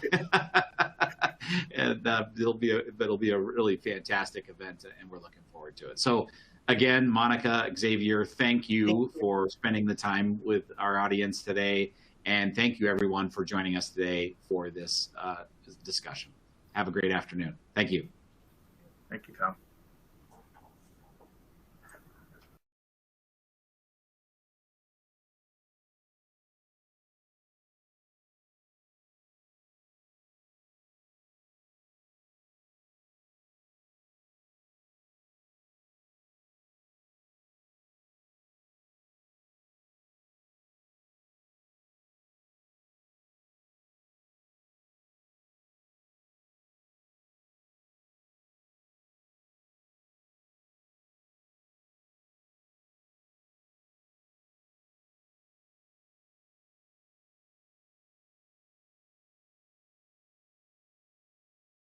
and it'll be a really fantastic event, and we're looking forward to it. So again, Monica, Xavier, thank you for spending the time with our audience today, and thank you everyone for joining us today for this discussion. Have a great afternoon. Thank you. Thank you, Tom.